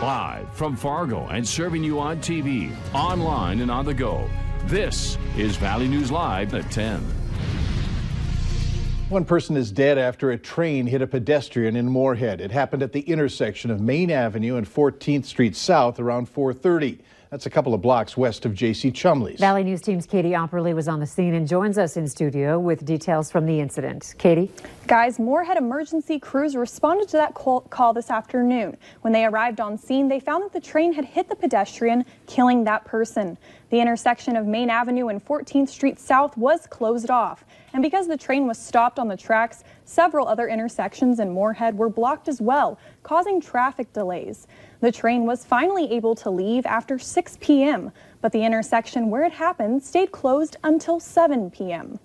Live from Fargo and serving you on TV, online, and on the go. This is Valley News Live at 10. One person is dead after a train hit a pedestrian in Moorhead. It happened at the intersection of Main Avenue and 14th Street South around 4:30. That's a couple of blocks west of J.C. Chumley's. Valley News Team's Katie Opperly was on the scene and joins us in studio with details from the incident. Katie? Guys, Moorhead emergency crews responded to that call this afternoon. When they arrived on scene, they found that the train had hit the pedestrian, killing that person. The intersection of Main Avenue and 14th Street South was closed off. And because the train was stopped on the tracks, several other intersections in Moorhead were blocked as well, causing traffic delays. The train was finally able to leave after 6 p.m., but the intersection where it happened stayed closed until 7 p.m.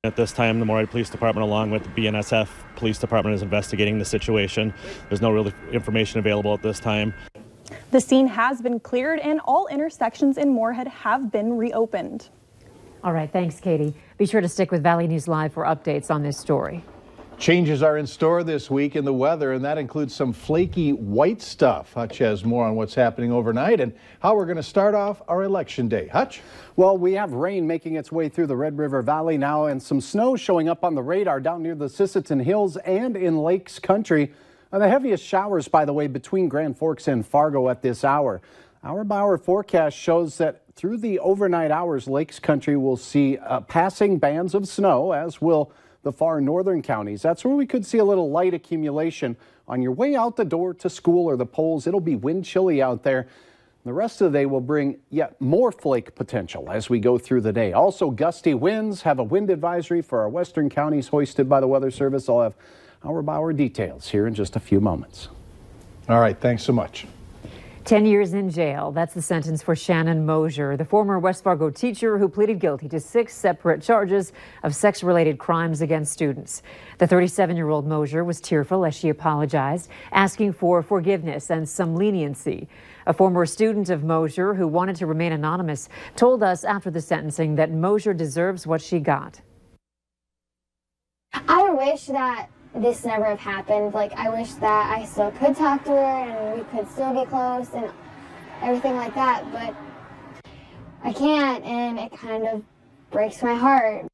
At this time, the Moorhead Police Department, along with the BNSF Police Department, is investigating the situation. There's no real information available at this time. The scene has been cleared and all intersections in Moorhead have been reopened. All right, thanks, Katie. Be sure to stick with Valley News Live for updates on this story. Changes are in store this week in the weather, and that includes some flaky white stuff. Hutch has more on what's happening overnight and how we're going to start off our election day. Hutch? Well, we have rain making its way through the Red River Valley now and some snow showing up on the radar down near the Sisseton Hills and in Lakes Country. The heaviest showers, by the way, between Grand Forks and Fargo at this hour. Hour-by-hour forecast shows that through the overnight hours, Lakes Country will see passing bands of snow, as will the far northern counties. That's where we could see a little light accumulation on your way out the door to school or the polls. It'll be wind chilly out there. The rest of the day will bring yet more flake potential as we go through the day. Also, gusty winds. Have a wind advisory for our western counties hoisted by the Weather Service. I'll have hour-by-hour details here in just a few moments. All right, thanks so much. 10 years in jail. That's the sentence for Shannon Mosier, the former West Fargo teacher who pleaded guilty to 6 separate charges of sex-related crimes against students. The 37-year-old Mosier was tearful as she apologized, asking for forgiveness and some leniency. A former student of Mosier who wanted to remain anonymous told us after the sentencing that Mosier deserves what she got. I wish that this never have happened. Like, I wish that I still could talk to her and we could still be close and everything like that, but I can't, and it kind of breaks my heart.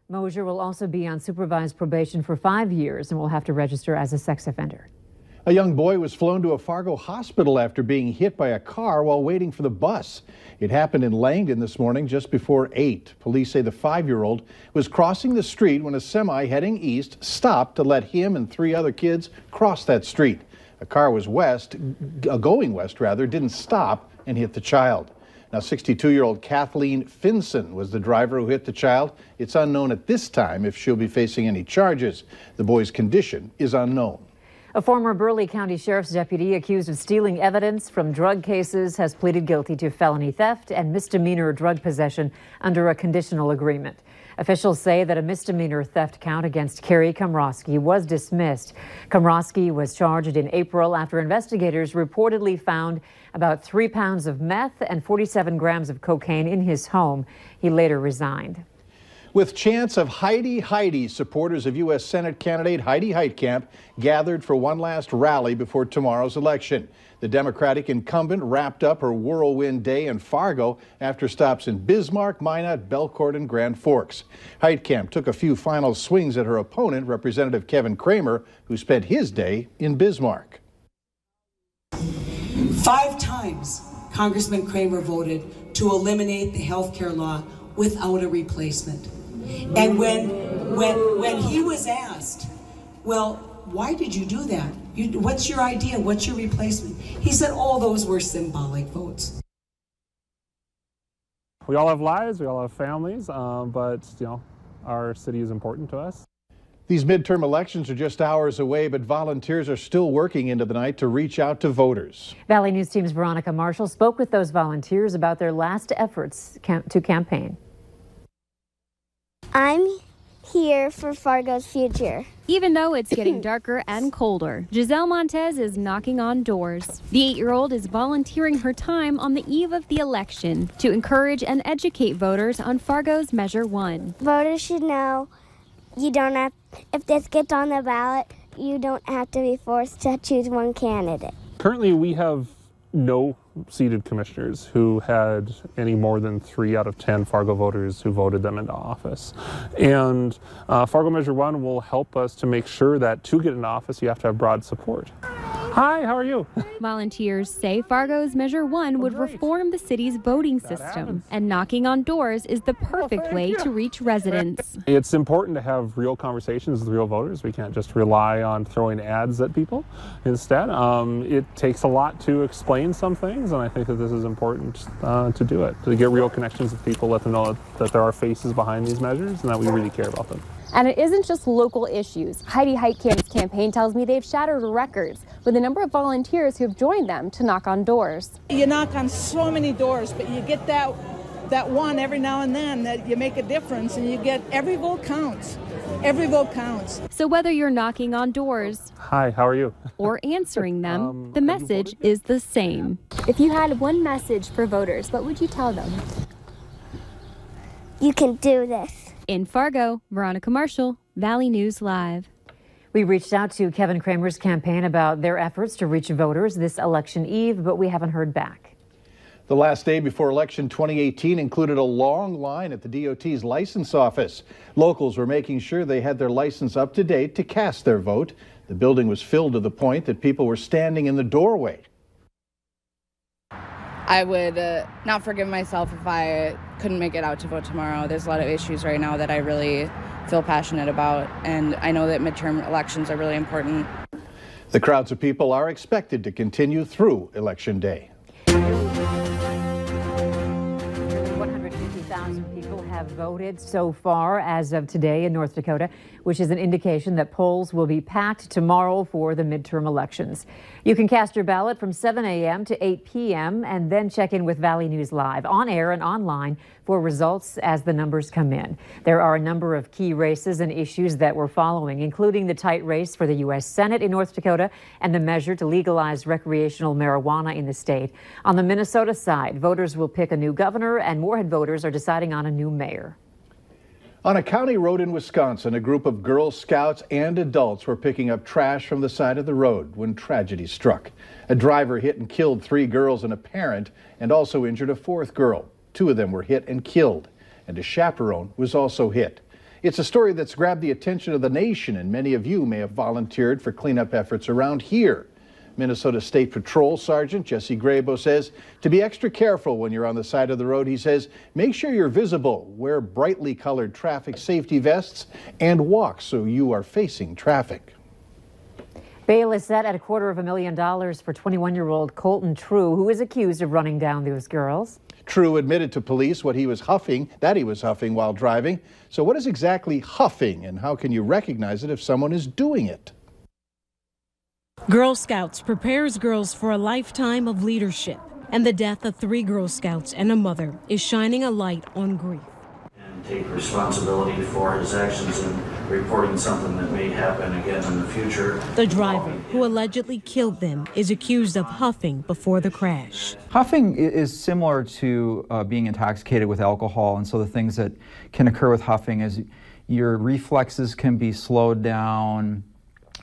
Mosier will also be on supervised probation for 5 years and will have to register as a sex offender. A young boy was flown to a Fargo hospital after being hit by a car while waiting for the bus. It happened in Langdon this morning just before 8. Police say the 5-year-old was crossing the street when a semi heading east stopped to let him and 3 other kids cross that street. A car was going west, didn't stop and hit the child. Now, 62-year-old Kathleen Finson was the driver who hit the child. It's unknown at this time if she'll be facing any charges. The boy's condition is unknown. A former Burleigh County Sheriff's deputy accused of stealing evidence from drug cases has pleaded guilty to felony theft and misdemeanor drug possession under a conditional agreement. Officials say that a misdemeanor theft count against Kerry Komrosky was dismissed. Komrosky was charged in April after investigators reportedly found about 3 pounds of meth and 47 grams of cocaine in his home. He later resigned. With chants of Heidi, Heidi, supporters of U.S. Senate candidate Heidi Heitkamp gathered for one last rally before tomorrow's election. The Democratic incumbent wrapped up her whirlwind day in Fargo after stops in Bismarck, Minot, Belcourt, and Grand Forks. Heitkamp took a few final swings at her opponent, Representative Kevin Cramer, who spent his day in Bismarck. 5 times Congressman Cramer voted to eliminate the health care law without a replacement. And when he was asked, well, why did you do that? What's your idea? What's your replacement? He said all those were symbolic votes. We all have lives, we all have families, but our city is important to us. These midterm elections are just hours away, but volunteers are still working into the night to reach out to voters. Valley News Team's Veronica Marshall spoke with those volunteers about their last efforts to campaign. I'm here for Fargo's future. Even though it's getting darker and colder, Giselle Montez is knocking on doors. The 8-year-old is volunteering her time on the eve of the election to encourage and educate voters on Fargo's Measure 1. Voters should know you don't have, if this gets on the ballot, you don't have to be forced to choose one candidate. Currently, we have no seated commissioners who had any more than 3 out of 10 Fargo voters who voted them into office. And Fargo Measure 1 will help us to make sure that to get into office, you have to have broad support. Hi, how are you? Volunteers say Fargo's Measure 1 would reform the city's voting system, and knocking on doors is the perfect way to reach residents. It's important to have real conversations with real voters. We can't just rely on throwing ads at people. Instead, it takes a lot to explain some things, and I think that this is important to do it, to get real connections with people, let them know that there are faces behind these measures and that we really care about them. And it isn't just local issues. Heidi Heitkamp's campaign tells me they've shattered records with the number of volunteers who have joined them to knock on doors. You knock on so many doors, but you get that one every now and then that you make a difference, and you get every vote counts. Every vote counts. So whether you're knocking on doors, hi, how are you? or answering them, the message is the same. If you had one message for voters, what would you tell them? You can do this. In Fargo, Veronica Marshall, Valley News Live. We reached out to Kevin Cramer's campaign about their efforts to reach voters this election eve, but we haven't heard back. The last day before election 2018 included a long line at the DOT's license office. Locals were making sure they had their license up to date to cast their vote. The building was filled to the point that people were standing in the doorway. I would not forgive myself if I couldn't make it out to vote tomorrow. There's a lot of issues right now that I really feel passionate about, and I know that midterm elections are really important. The crowds of people are expected to continue through Election Day. 150,000 people have voted so far as of today in North Dakota, which is an indication that polls will be packed tomorrow for the midterm elections. You can cast your ballot from 7 a.m. to 8 p.m. and then check in with Valley News Live on air and online for results as the numbers come in. There are a number of key races and issues that we're following, including the tight race for the U.S. Senate in North Dakota and the measure to legalize recreational marijuana in the state. On the Minnesota side, voters will pick a new governor, and Moorhead voters are deciding on a new mayor. On a county road in Wisconsin, a group of Girl Scouts and adults were picking up trash from the side of the road when tragedy struck. A driver hit and killed 3 girls and a parent, and also injured a 4th girl. 2 of them were hit and killed, and a chaperone was also hit. It's a story that's grabbed the attention of the nation, and many of you may have volunteered for cleanup efforts around here. Minnesota State Patrol Sergeant Jesse Grabo says to be extra careful when you're on the side of the road. He says make sure you're visible, wear brightly colored traffic safety vests, and walk so you are facing traffic. Bail is set at $250,000 for 21-year-old Colton True, who is accused of running down those girls. True admitted to police that he was huffing while driving. So what is exactly huffing, and how can you recognize it if someone is doing it? Girl Scouts prepares girls for a lifetime of leadership, and the death of 3 Girl Scouts and a mother is shining a light on grief. And take responsibility for his actions and reporting something that may happen again in the future. The driver who allegedly killed them is accused of huffing before the crash. Huffing is similar to being intoxicated with alcohol, and so the things that can occur with huffing is your reflexes can be slowed down,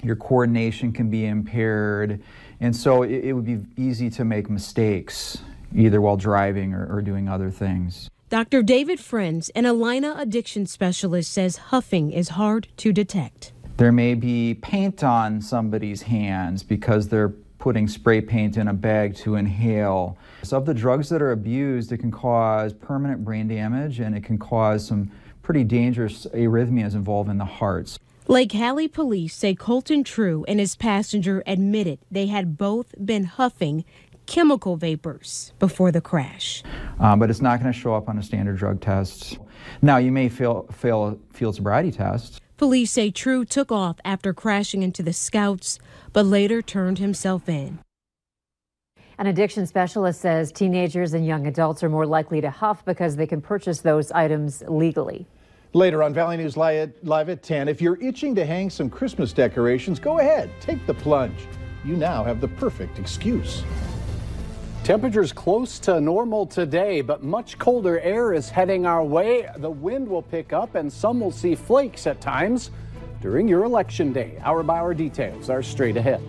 your coordination can be impaired, and so it would be easy to make mistakes, either while driving or doing other things. Dr. David Friends, an Alina addiction specialist, says huffing is hard to detect. There may be paint on somebody's hands because they're putting spray paint in a bag to inhale. So of the drugs that are abused, it can cause permanent brain damage, and it can cause some pretty dangerous arrhythmias involving the hearts. Lake Hallie police say Colton True and his passenger admitted they had both been huffing chemical vapors before the crash. But it's not going to show up on a standard drug test. Now, you may fail a field sobriety test. Police say True took off after crashing into the Scouts, but later turned himself in. An addiction specialist says teenagers and young adults are more likely to huff because they can purchase those items legally. Later on Valley News Live at 10, if you're itching to hang some Christmas decorations, go ahead, take the plunge. You now have the perfect excuse. Temperatures close to normal today, but much colder air is heading our way. The wind will pick up and some will see flakes at times. during your election day. Hour by hour details are straight ahead.